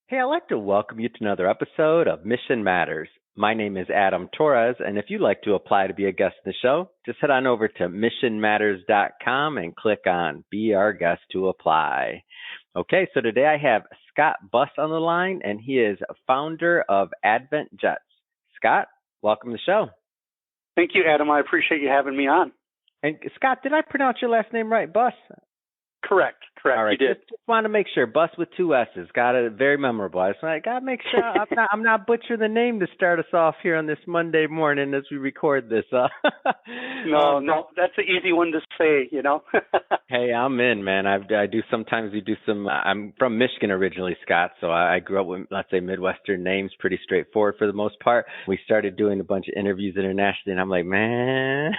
Hey, I'd like to welcome you to another episode of Mission Matters. My name is Adam Torres, and if you'd like to apply to be a guest in the show, just head on over to missionmatters.com and click on Be Our Guest to apply. Okay, so today I have Scott Buss on the line, and he is founder of Advent Jets. Scott, welcome to the show. Thank you, Adam. I appreciate you having me on. And Scott, did I pronounce your last name right, Buss? Correct. All right. You did. Just want to make sure. Buss with two S's. Got it. Very memorable. I got to make sure I'm not butchering the name to start us off here on this Monday morning as we record this. No, that's an easy one to say, Hey, I'm in, man. I do sometimes. We do some. I'm from Michigan originally, Scott. So I grew up with, let's say, Midwestern names, pretty straightforward for the most part. We started doing a bunch of interviews internationally, and I'm like, man.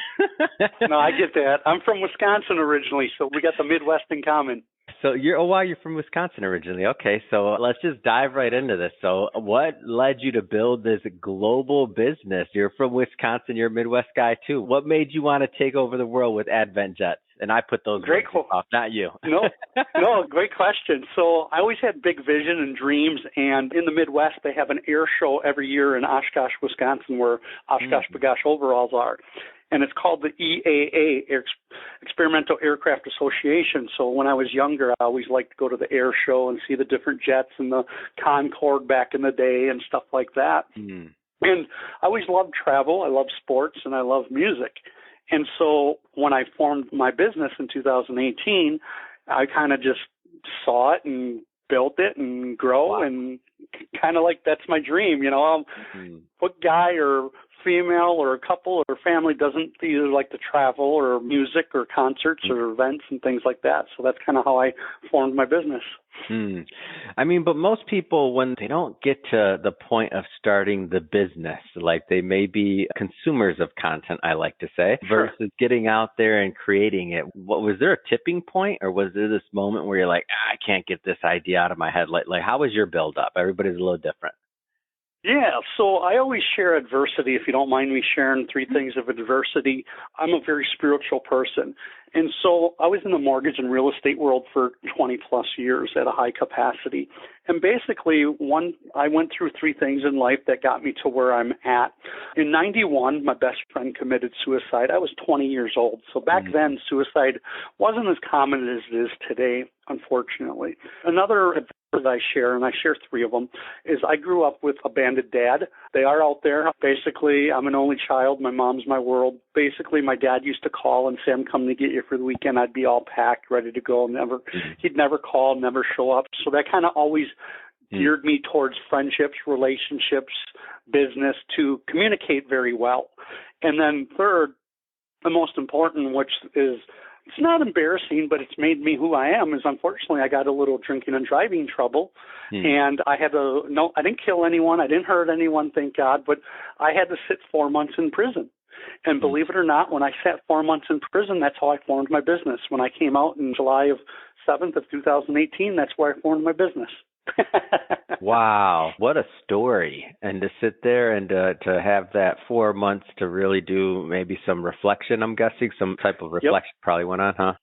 No, I get that. I'm from Wisconsin originally, so we got the Midwest in common. So you're from Wisconsin originally. Okay, so let's just dive right into this. So what led you to build this global business? You're from Wisconsin, you're a Midwest guy too. What made you want to take over the world with Advent Jets? And I put those great off, not you. No, great question. So I always had big vision and dreams, and in the Midwest they have an air show every year in Oshkosh, Wisconsin, where Oshkosh B'gosh overalls are. And it's called the EAA, Experimental Aircraft Association. So when I was younger, I always liked to go to the air show and see the different jets and the Concorde back in the day and stuff like that. And I always loved travel. I love sports, and I love music. And so when I formed my business in 2018, I kind of just saw it and built it and grow, and kind of like that's my dream. What guy or female or a couple or family doesn't either like to travel or music or concerts or events and things like that? So that's kind of how I formed my business. I mean, but most people, when they don't get to the point of starting the business, like they may be consumers of content, I like to say, versus getting out there and creating it. Was there a tipping point, or was there this moment where you're like, I can't get this idea out of my head? Like how was your build up? Everybody's a little different. Yeah, so I always share adversity. If you don't mind me sharing 3 things of adversity, I'm a very spiritual person. And so I was in the mortgage and real estate world for 20 plus years at a high capacity. And basically, I went through 3 things in life that got me to where I'm at. In 91, my best friend committed suicide. I was 20 years old. So back then, suicide wasn't as common as it is today, unfortunately. Another adversity I share, and I share 3 of them, is I grew up with a bandit dad. They are out there. Basically, I'm an only child. My mom's my world. Basically, my dad used to call and say, I'm coming to get you for the weekend. I'd be all packed, ready to go. He'd never call, never show up. So that kind of always geared me towards friendships, relationships, business, to communicate very well. And then third, the most important, which is, it's not embarrassing, but it's made me who I am, is unfortunately I got a little drinking and driving trouble. And I didn't kill anyone. I didn't hurt anyone, thank God, but I had to sit 4 months in prison. And believe it or not, when I sat 4 months in prison, that's how I formed my business. When I came out in July 7th of 2018, that's where I formed my business. Wow, what a story. And to sit there and to have that 4 months to really do maybe some reflection, I'm guessing, some type of reflection probably went on, huh?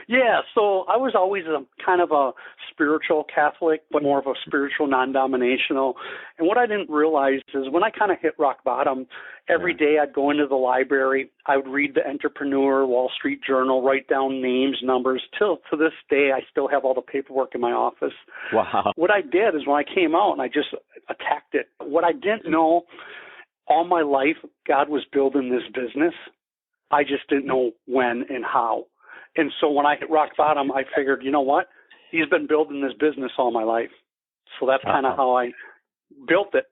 Yeah, so I was always a kind of a spiritual Catholic, but more of a spiritual non-dominational. And what I didn't realize is when I kind of hit rock bottom, every day I'd go into the library, I would read the Entrepreneur, Wall Street Journal, write down names, numbers. Till to this day, I still have all the paperwork in my office. Wow. What I did is when I came out and I just attacked it. What I didn't know all my life, God was building this business. I just didn't know when and how. And so when I hit rock bottom, I figured, you know what? He's been building this business all my life. So that's kind of how I built it.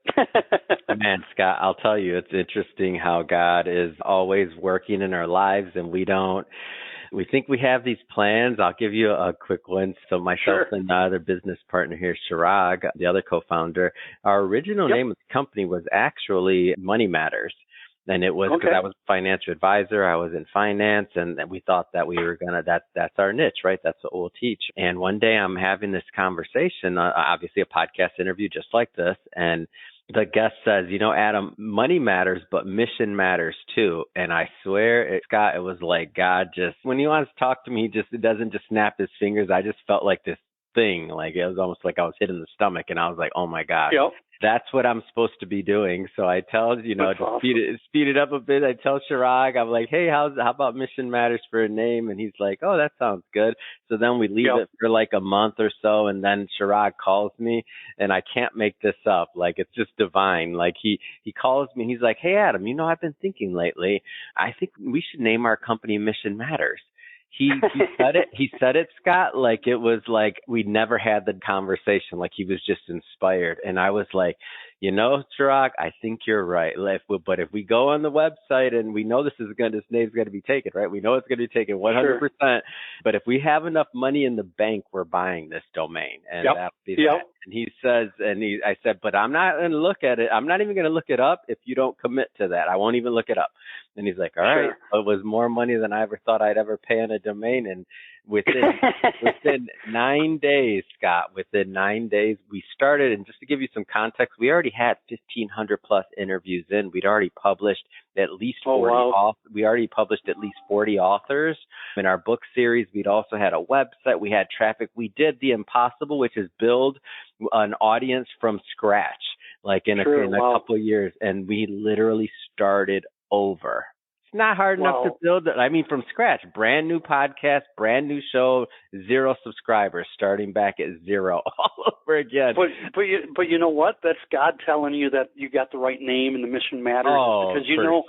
Man, Scott, I'll tell you, it's interesting how God is always working in our lives, and we think we have these plans. I'll give you a quick one. So myself and the other business partner here, Shirag, the other co-founder, our original name of the company was actually Money Matters. And it was because I was a financial advisor. I was in finance, and we thought that we were that's our niche, right? That's what we'll teach. And one day I'm having this conversation, obviously a podcast interview just like this, and the guest says, Adam, money matters, but mission matters too. And I swear, Scott, it was like God just, when he wants to talk to me, it doesn't just snap his fingers. I just felt like this thing. Like it was almost like I was hit in the stomach, and I was like, oh my gosh. Yep. That's what I'm supposed to be doing. So I tell, That's to awesome. speed it up a bit. I tell Chirag, I'm like, hey, how about Mission Matters for a name? And he's like, oh, that sounds good. So then we leave Yep. it for like a month or so, and then Chirag calls me, and I can't make this up. Like it's just divine. Like he calls me, and he's like, hey, Adam, I've been thinking lately. I think we should name our company Mission Matters. He said it. He said it, Scott, like it was like we never had the conversation. Like he was just inspired, and I was like, Chirag, I think you're right. But if we go on the website and we know this name's going to be taken, right? We know it's going to be taken 100%. Sure. But if we have enough money in the bank, we're buying this domain, and yep. that'll be yep. that. And he says, I said, but I'm not going to look at it. I'm not even going to look it up if you don't commit to that. I won't even look it up. And he's like, all right. Sure. It was more money than I ever thought I'd ever pay on a domain. And within 9 days, Scott, we started. And just to give you some context, we already had 1,500 plus interviews in. We'd already published at least 40. We already published at least 40 authors in our book series. We'd also had a website. We had traffic. We did the impossible, which is build an audience from scratch, like in a couple of years. And we literally started over. It's not hard enough to build it. I mean, from scratch, brand new podcast, brand new show, 0 subscribers, starting back at 0 all over again. But you know what? That's God telling you that you got the right name and the mission matters. Because sure.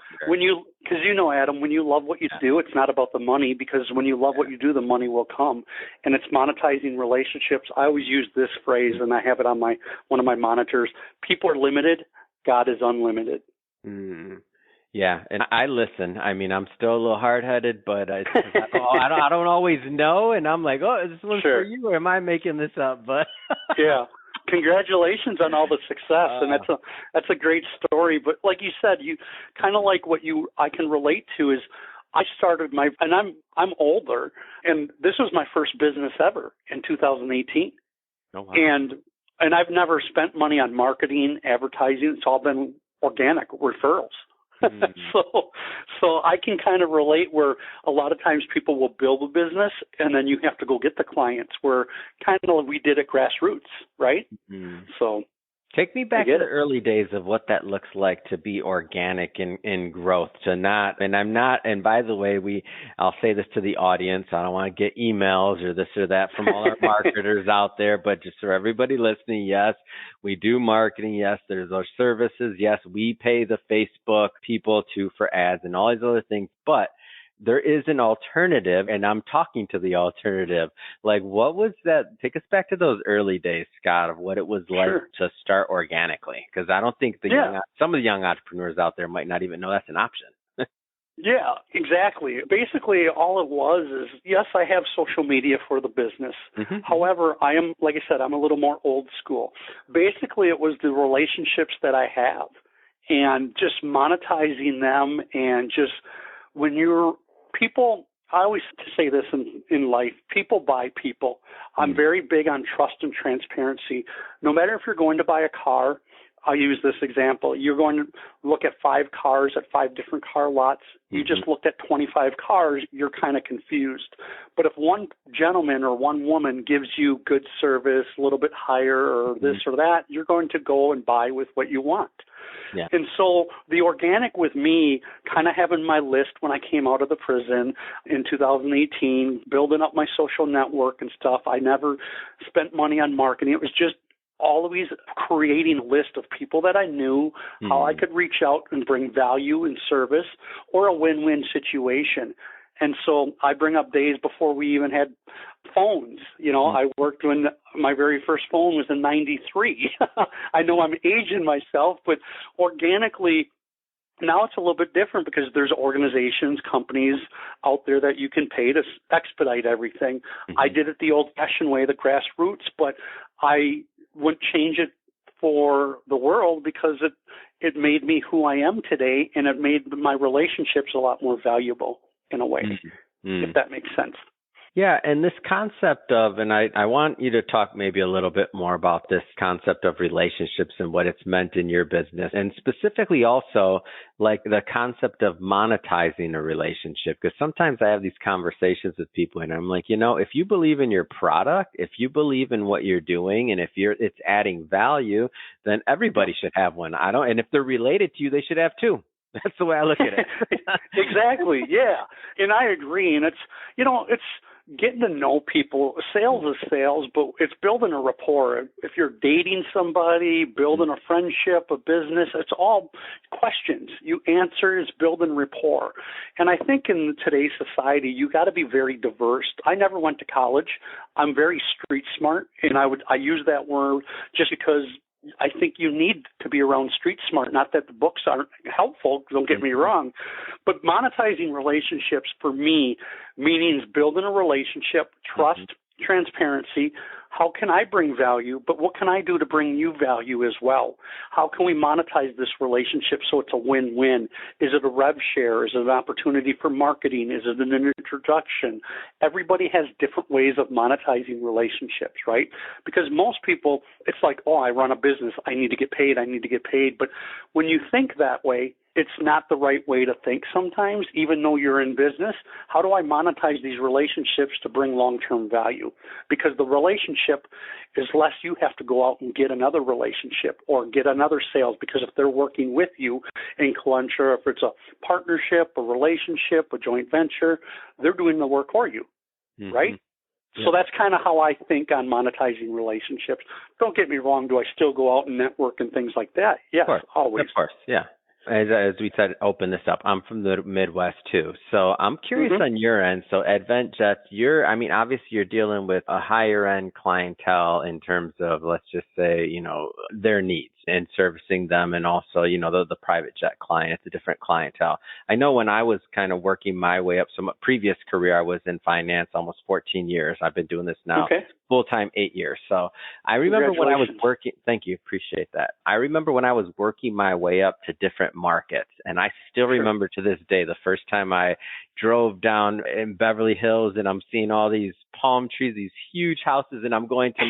Adam, when you love what you do, it's not about the money. Because when you love what you do, the money will come, and it's monetizing relationships. I always use this phrase, and I have it on one of my monitors. People are limited. God is unlimited. Mm. Yeah, and I listen. I mean, I'm still a little hard-headed, but I don't always know, and I'm like, oh, is this one for you, or am I making this up? But yeah, congratulations on all the success, and that's a great story. But like you said, you kind of like I can relate to is I started and I'm older, and this was my first business ever in 2018, oh, wow. and I've never spent money on marketing, advertising. It's all been organic referrals. So I can kind of relate where a lot of times people will build a business and then you have to go get the clients, where kind of we did at grassroots, right? Mm-hmm. So take me back to the early days of what that looks like to be organic in growth, and by the way, I'll say this to the audience. I don't want to get emails or this or that from all our marketers out there, but just for everybody listening, yes, we do marketing. Yes, there's those services. Yes, we pay the Facebook people for ads and all these other things, but there is an alternative, and I'm talking to the alternative. Like, what was that? Take us back to those early days, Scott, of what it was like to start organically. Because I don't think some of the young entrepreneurs out there might not even know that's an option. Yeah, exactly. Basically, all it was is, yes, I have social media for the business. Mm-hmm. However, like I said, I'm a little more old school. Basically, it was the relationships that I have and just monetizing them, and just when people, I always say this in life, people buy people. I'm very big on trust and transparency. No matter if you're going to buy a car, I'll use this example. You're going to look at 5 cars at 5 different car lots. You just looked at 25 cars, you're kind of confused. But if one gentleman or one woman gives you good service, a little bit higher or this or that, you're going to go and buy with what you want. Yeah. And so the organic with me, kind of having my list when I came out of the prison in 2018, building up my social network and stuff. I never spent money on marketing. It was just always creating a list of people that I knew, how I could reach out and bring value and service, or a win-win situation. And so I bring up days before we even had phones. I worked when my very first phone was in 93. I know I'm aging myself, but organically, now it's a little bit different because there's organizations, companies out there that you can pay to expedite everything. I did it the old-fashioned way, the grassroots, but I wouldn't change it for the world because it made me who I am today, and it made my relationships a lot more valuable in a way, if that makes sense. Yeah, and this concept of, and I want you to talk maybe a little bit more about this concept of relationships and what it's meant in your business, and specifically also like the concept of monetizing a relationship. Because sometimes I have these conversations with people and I'm like, if you believe in your product, if you believe in what you're doing, and if it's adding value, then everybody should have one. And if they're related to you, they should have two. That's the way I look at it. Exactly. Yeah. And I agree. And it's getting to know people. Sales is sales, but it's building a rapport. If you're dating somebody, building a friendship, a business, it's all questions. You answer is building rapport. And I think in today's society, you got to be very diverse. I never went to college. I'm very street smart. And I use that word just because I think you need to be around street smart. Not that the books aren't helpful, don't get me wrong, but monetizing relationships for me means building a relationship, trust, transparency. How can I bring value, but what can I do to bring you value as well? How can we monetize this relationship so it's a win-win? Is it a rev share? Is it an opportunity for marketing? Is it an introduction? Everybody has different ways of monetizing relationships, right? Because most people, it's like, oh, I run a business. I need to get paid. I need to get paid. But when you think that way, it's not the right way to think sometimes, even though you're in business. How do I monetize these relationships to bring long-term value? Because the relationship is less you have to go out and get another relationship or get another sales, because if they're working with you in Kalentra, if it's a partnership, a relationship, a joint venture, they're doing the work for you, right? Yeah. So that's kind of how I think on monetizing relationships. Don't get me wrong. Do I still go out and network and things like that? Yes, always. Of course, yeah. As we said, open this up. I'm from the Midwest too, so I'm curious on your end. So Advent Jets, obviously you're dealing with a higher end clientele in terms of, let's just say, their needs and servicing them, and also, the private jet client. It's a different clientele. I know when I was kind of working my way up, so my previous career, I was in finance almost 14 years. I've been doing this now full time 8 years. So I remember when I was working. Thank you, appreciate that. I remember when I was working my way up to different markets, and I still remember to this day the first time I drove down in Beverly Hills and I'm seeing all these palm trees, these huge houses, and I'm going to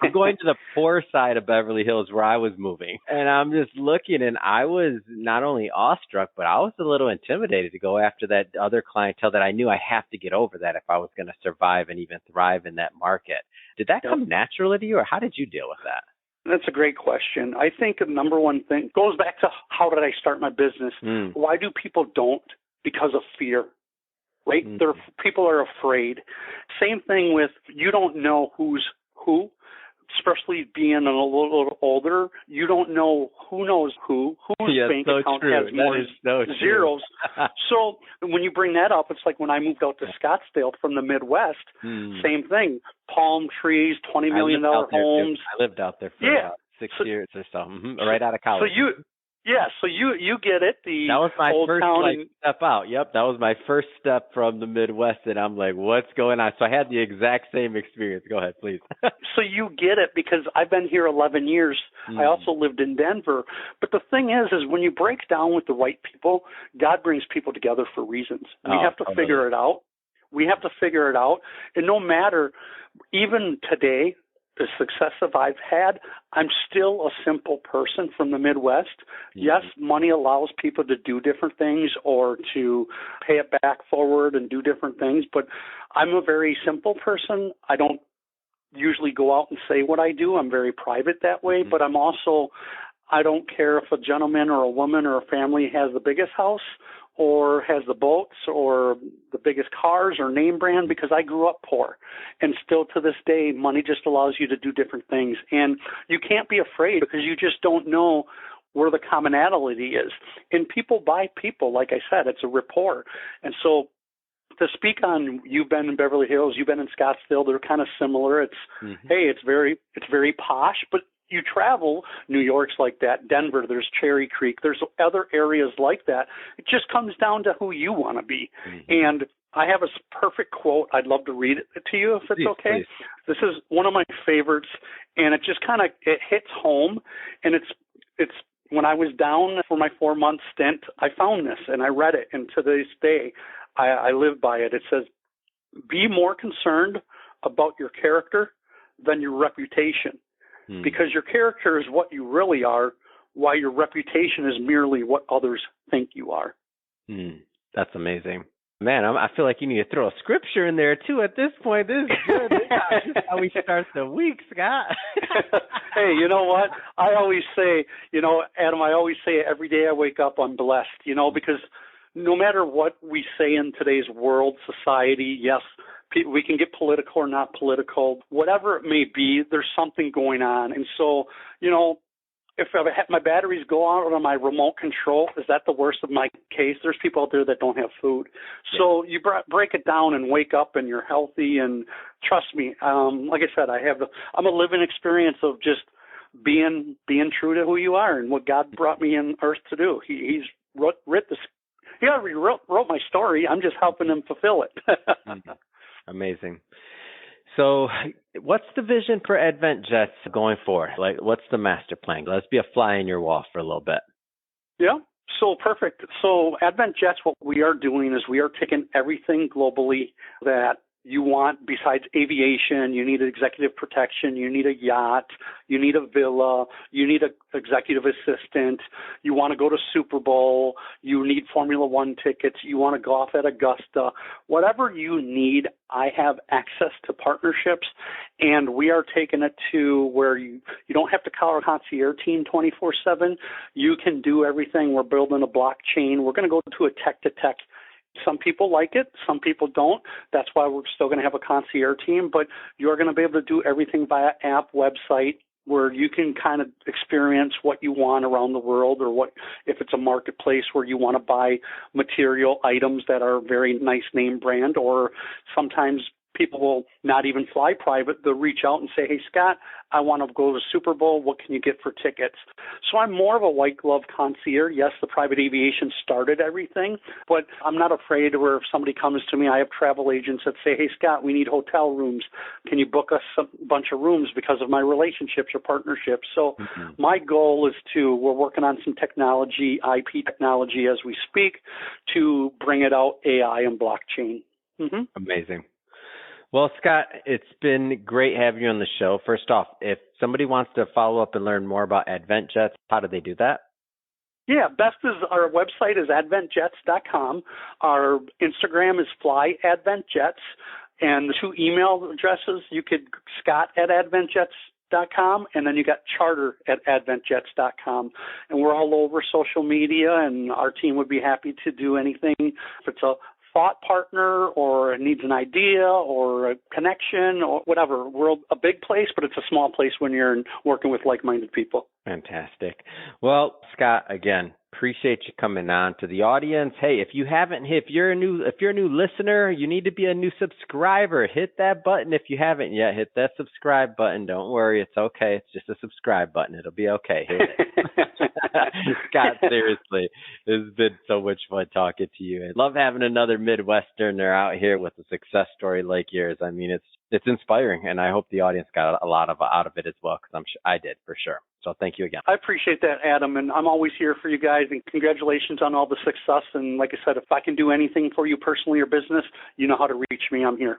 the poor side of Beverly Hills where I was moving, and I'm just looking, and I was not only awestruck, but I was a little intimidated to go after that other clientele that I knew I have to get over that if I was going to survive and even thrive in that market. Did that come naturally to you, or how did you deal with that? That's a great question. I think the number one thing goes back to how did I start my business? Why do people don't? Because of fear, right? People are afraid. Same thing with you don't know who's who, especially being a little older. You don't know who knows whose bank account has more zeros. So when you bring that up, it's like when I moved out to Scottsdale from the Midwest, same thing. Palm trees, $20 million homes. I lived out there for about 6 years or so, right out of college. So you get it. That was my first step out. Yep, that was my first step from the Midwest, and I'm like, what's going on? So I had the exact same experience. Go ahead, please. So you get it, because I've been here 11 years. I also lived in Denver. But the thing is when you break down with the right people, God brings people together for reasons. We have to figure it out. We have to figure it out. And no matter, even today, the success that I've had, I'm still a simple person from the Midwest. Yes, money allows people to do different things or to pay it back forward and do different things, but I'm a very simple person. I don't usually go out and say what I do. I'm very private that way, but I don't care if a gentleman or a woman or a family has the biggest house or has the boats or the biggest cars or name brand, because I grew up poor. And still to this day, money just allows you to do different things. And you can't be afraid, because you just don't know where the commonality is. And people buy people, like I said, it's a rapport. And so to speak on, you've been in Beverly Hills, you've been in Scottsdale, they're kind of similar. It's, hey, it's very posh, but you travel, New York's like that, Denver, there's Cherry Creek, there's other areas like that. It just comes down to who you want to be. And I have a perfect quote. I'd love to read it to you if it's okay. Please. This is one of my favorites, and it just kind of hits home. And it's when I was down for my 4-month stint, I found this and I read it, and to this day I live by it. It says, be more concerned about your character than your reputation, because your character is what you really are, while your reputation is merely what others think you are. That's amazing. Man, I feel like you need to throw a scripture in there, too, at this point. This is good. This is how we start the week, Scott. Hey, you know what? I always say, Adam, I always say every day I wake up, I'm blessed, because no matter what we say in today's world, society, yes, we can get political or not political, whatever it may be, there's something going on. And so, if my batteries go out on my remote control, is that the worst of my case? There's people out there that don't have food. Yeah. So you break it down and wake up and you're healthy. And trust me, like I said, I'm a living experience of just being true to who you are and what God brought me in earth to do. He already wrote my story. I'm just helping him fulfill it. Amazing. So what's the vision for Advent Jets going forward? Like, what's the master plan? Let's be a fly in your wall for a little bit. Yeah, so perfect. So Advent Jets, what we are doing is we are taking everything globally that you want besides aviation. You need executive protection, you need a yacht, you need a villa, you need an executive assistant, you want to go to Super Bowl, you need Formula One tickets, you want to golf at Augusta. Whatever you need, I have access to partnerships, and we are taking it to where you don't have to call our concierge team 24/7. You can do everything. We're building a blockchain. We're going to go to a tech-to-tech. Some people like it, some people don't. That's why we're still going to have a concierge team, but you're going to be able to do everything via app, website, where you can kind of experience what you want around the world, or what if it's a marketplace where you want to buy material items that are very nice name brand, or sometimes people will not even fly private. They'll reach out and say, hey, Scott, I want to go to Super Bowl. What can you get for tickets? So I'm more of a white glove concierge. Yes, the private aviation started everything, but I'm not afraid where if somebody comes to me, I have travel agents that say, hey, Scott, we need hotel rooms. Can you book us a bunch of rooms because of my relationships or partnerships? So my goal is we're working on some technology, IP technology as we speak, to bring it out AI and blockchain. Amazing. Well, Scott, it's been great having you on the show. First off, if somebody wants to follow up and learn more about Advent Jets, how do they do that? Yeah, best is our website is adventjets.com. Our Instagram is flyadventjets. And the two email addresses, you could scott@adventjets.com, and then you got charter@adventjets.com. And we're all over social media, and our team would be happy to do anything. If it's a thought partner or needs an idea or a connection or whatever. We're a big place, but it's a small place when you're working with like-minded people. Fantastic. Well, Scott, again, appreciate you coming on. To the audience, hey, if you're a new listener, you need to be a new subscriber. Hit that button. If you haven't yet, hit that subscribe button. Don't worry, it's okay. It's just a subscribe button. It'll be okay. Hit it. Scott, seriously, this has been so much fun talking to you. I love having another Midwesterner out here with a success story like yours. I mean, it's inspiring, and I hope the audience got a lot out of it as well, because I'm sure I did for sure. So thank you again. I appreciate that, Adam, and I'm always here for you guys, and congratulations on all the success. And like I said, if I can do anything for you personally or business, you know how to reach me. I'm here.